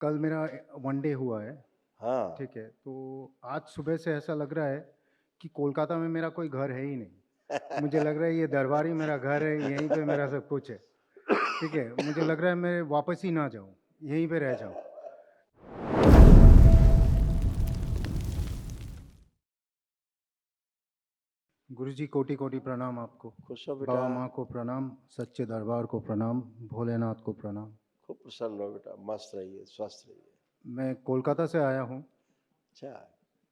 कल मेरा वनडे हुआ है, हाँ। ठीक है? तो आज सुबह से ऐसा लग रहा है कि कोलकाता में मेरा कोई घर है ही नहीं। मुझे लग रहा है ये दरबार ही मेरा घर है, यहीं पे मेरा सब कुछ है, ठीक है? मुझे लग रहा है मैं वापस ही ना जाऊँ, यहीं पे रह जाऊँ। गुरुजी कोटि-कोटि प्रणाम आपको। खुश हो बेटा। बाबा माँ को प्रणाम, सच्चे दरबार को प्रणाम, भोलेनाथ को प्रणाम। खूब प्रसन्न हो बेटा, मस्त रहिए, स्वस्थ रहिए। मैं कोलकाता से आया हूँ, अच्छा।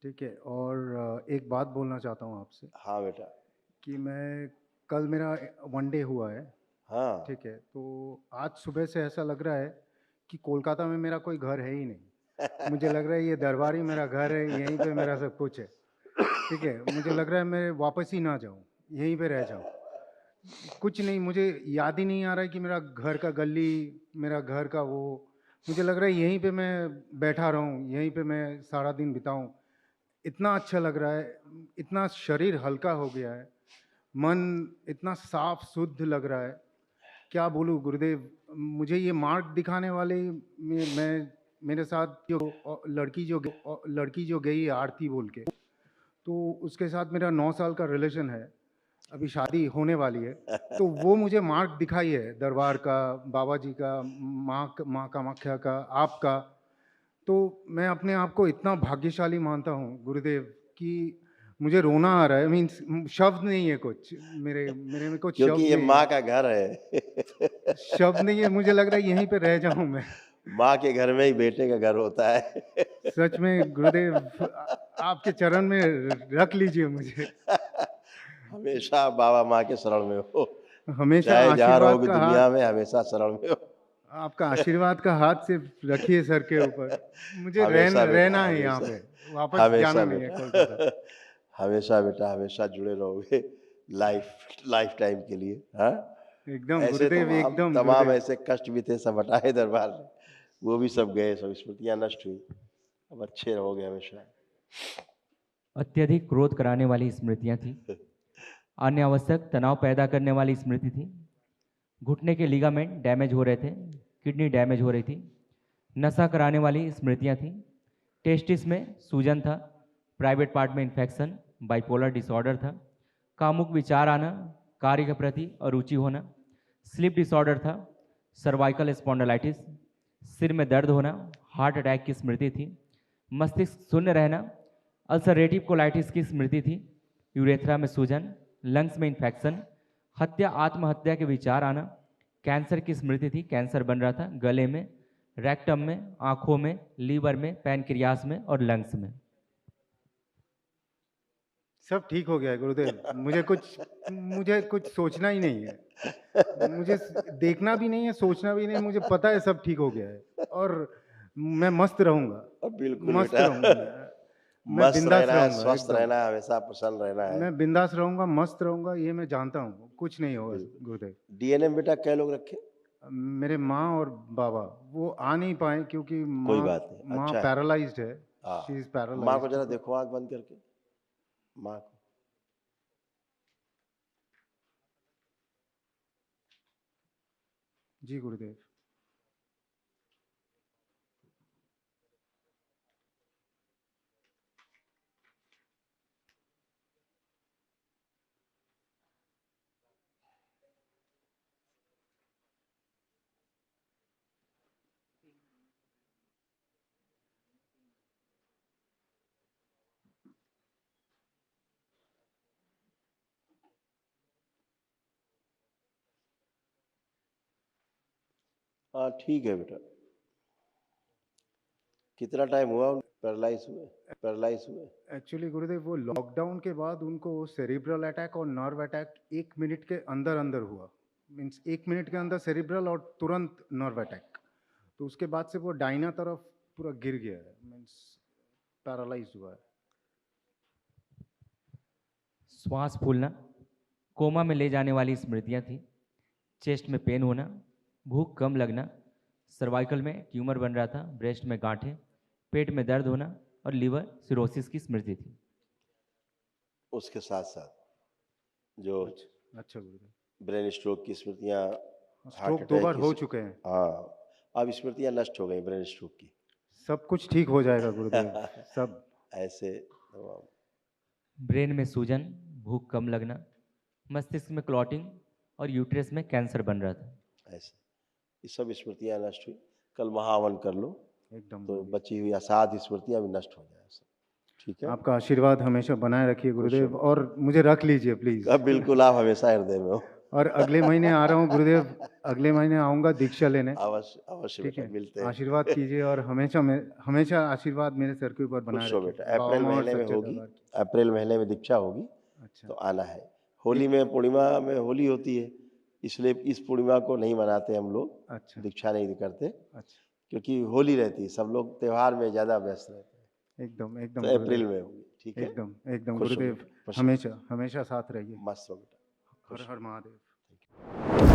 ठीक है? और एक बात बोलना चाहता हूँ आपसे हाँ बेटा। कि मैं कल मेरा वनडे हुआ है, हाँ। ठीक है? तो आज सुबह से ऐसा लग रहा है कि कोलकाता में मेरा कोई घर है ही नहीं। मुझे लग रहा है ये दरबार ही मेरा घर है, यहीं पे मेरा सब कुछ है, ठीक है? मुझे लग रहा है मैं वापस ही ना जाऊँ, यहीं पे रह जाऊँ। कुछ नहीं, मुझे याद ही नहीं आ रहा है कि मेरा घर का गली, मेरा घर का वो, मुझे लग रहा है यहीं पे मैं बैठा रहूँ, यहीं पे मैं सारा दिन बिताऊँ। इतना अच्छा लग रहा है, इतना शरीर हल्का हो गया है, मन इतना साफ शुद्ध लग रहा है। क्या बोलूँ गुरुदेव, मुझे ये मार्ग दिखाने वाले मैं मेरे साथ जो लड़की जो गई आरती बोल के, तो उसके साथ मेरा 9 साल का रिलेशन है, अभी शादी होने वाली है। तो वो मुझे मार्ग दिखाई है दरबार का, बाबा जी का, माँ कामाख्या का, आपका। तो मैं अपने आप को इतना भाग्यशाली मानता हूँ गुरुदेव कि मुझे रोना आ रहा है, मीन्स शब्द नहीं है कुछ, मेरे मेरे में कुछ क्योंकि शब्द ये नहीं माँ है, का घर है। शब्द नहीं है, मुझे लग रहा है यहीं पे रह जाऊँ मैं। माँ के घर में ही बेटे का घर होता है। सच में गुरुदेव, आपके चरण में रख लीजिए मुझे। हमेशा बाबा माँ के शरण में हो। हमेशा चाहे जहाँ आशीर्वाद रहोगे का हाथ, दुनिया में, हमेशा शरण में हो। आपका आशीर्वाद का हाथ सिर्फ रखिए सर के ऊपर। मुझे हमेशा बेटा, रहना है यहाँ हमेशा। पे, वापस जाना हमेशा नहीं है बेटा। कोलकाता। हमेशा बेटा, हमेशा जुड़े रहोगे। लाइफ लाइफ टाइम के लिए। हाँ। एकदम ऐसे गुरुदेव, तमाम एकदम तमाम गुरुदेव। ऐसे कष्ट भी थे, सब हटाए दरबार में। वो भी सब गए, सब स्मृतियां नष्ट हुई। अब अच्छे रहोगे हमेशा। अत्यधिक क्रोध कराने वाली स्मृतियां थी। अनावश्यक तनाव पैदा करने वाली स्मृति थी। घुटने के लिगामेंट डैमेज हो रहे थे। किडनी डैमेज हो रही थी। नशा कराने वाली स्मृतियां थी। टेस्टिस में सूजन था। प्राइवेट पार्ट में इन्फेक्शन, बाइपोलर डिसऑर्डर था। कामुक विचार आना, कार्य के प्रति अरुचि होना, स्लीप डिसऑर्डर था। सर्वाइकल स्पॉन्डिलाइटिस, सिर में दर्द होना, हार्ट अटैक की स्मृति थी। मस्तिष्क शून्य रहना, अल्सरेटिव कोलाइटिस की स्मृति थी। यूरेथ्रा में सूजन, लंग्स में इन्फेक्शन, हत्या आत्महत्या के विचार आना, कैंसर की स्मृति थी। कैंसर बन रहा था गले में, रेक्टम में, आंखों में, लीवर में, पैनक्रियास में और लंग्स में। सब ठीक हो गया है गुरुदेव, मुझे कुछ सोचना ही नहीं है, मुझे देखना भी नहीं है, सोचना भी नहीं है, मुझे पता है सब ठीक हो गया है। और मैं मस्त रहूँगा, अब बिल्कुल मस्त बेटा। रहूँगा मैं मस्त बिंदास रहना है, रहूँगा स्वस्थ एकदम। रहना है, हमेशा प्रसन्न रहना है। मैं बिंदास रहूँगा, मस्त रहूँगा, ये मैं जानता हूँ, कुछ नहीं होगा बिल्कुल। गुरुदेव। डीएनए में बेटा कै लोग रखे? मेरे माँ और बाबा, वो आ नहीं पाए क्योंकि कोई बात नहीं, माँ अच्छा है। पैरालाइज्ड है, शी हाँ। इज़ माँ को पैरालाइज्ड। जरा देखो आँख बंद करके। माँ को। जी गुरुदेव। हाँ, ठीक है बेटा। कितना टाइम हुआ पैरालाइज हुए? पैरालाइज हुए? एक्चुअली गुरुदेव, वो लॉकडाउन के बाद उनको सेरिब्रल अटैक और नर्व अटैक 1 मिनट के अंदर अंदर हुआ, मीन्स 1 मिनट के अंदर सेरिब्रल और तुरंत नर्व अटैक। तो उसके बाद से वो दाहिना तरफ पूरा गिर गया है, मीन्स पैरालाइज हुआ है। श्वास फूलना, कोमा में ले जाने वाली स्मृतियां थी। चेस्ट में पेन होना, भूख कम लगना, सर्वाइकल में ट्यूमर बन रहा था, ब्रेस्ट में गांठें, पेट में दर्द होना और लीवर सिरोसिस की स्मृति थी। उसके साथ-साथ जो अच्छा अच्छा गुरुदेव। ब्रेन स्ट्रोक की स्मृतियाँ, हार्ट स्ट्रोक दो अटैक बार की हो चुके हैं। हाँ, अब स्मृतियाँ नष्ट हो गई ब्रेन स्ट्रोक की। सब कुछ ठीक हो जाएगा गुरुदेव, सब। ऐसे तमाम ब्रेन में सूजन, भूख कम लगना, मस्तिष्क में क्लॉटिंग और यूट्रस में कैंसर बन रहा था। ऐसे ये सब स्मृतियाँ नष्ट हुई। कल महावन कर लो एकदम तो गुरुदेव। बची हुई असाध स्मृतियाँ भी नष्ट हो जाए सब। ठीक है। आपका आशीर्वाद हमेशा बनाए रखिए गुरुदेव, और मुझे रख लीजिए प्लीज। अब बिल्कुल आप हमेशा हृदय में हो। और अगले महीने आ रहा हूँ गुरुदेव, अगले महीने आऊँगा दीक्षा लेने। अवश्य अवश्य ठीक बेटा, है, मिलते हैं। आशीर्वाद कीजिए, और हमेशा हमेशा आशीर्वाद मेरे सर के ऊपर बनाए खुश हो रखिए। बेटा। बाबा अप्रैल माँ और महीने में सच्चे होगी, दरबार की। अप्रैल महीने में दीक्षा होगी अच्छा। तो आना है। होली में, पूर्णिमा में होली होती है, इसलिए इस पूर्णिमा को नहीं मनाते हम लोग, अच्छा। दीक्षा नहीं करते, अच्छा। क्योंकि होली रहती है, सब लोग त्यौहार में ज़्यादा व्यस्त रहते हैं। एकदम तो एकदम अप्रैल गुरुदेव, में होगी। ठीक है। एकदम एकदम खुश हो गुरुदेव, बेटा, खुश हो। हमेशा हमेशा साथ रहिए। मस्त हो बेटा। हर खुश हर हो। महादेव।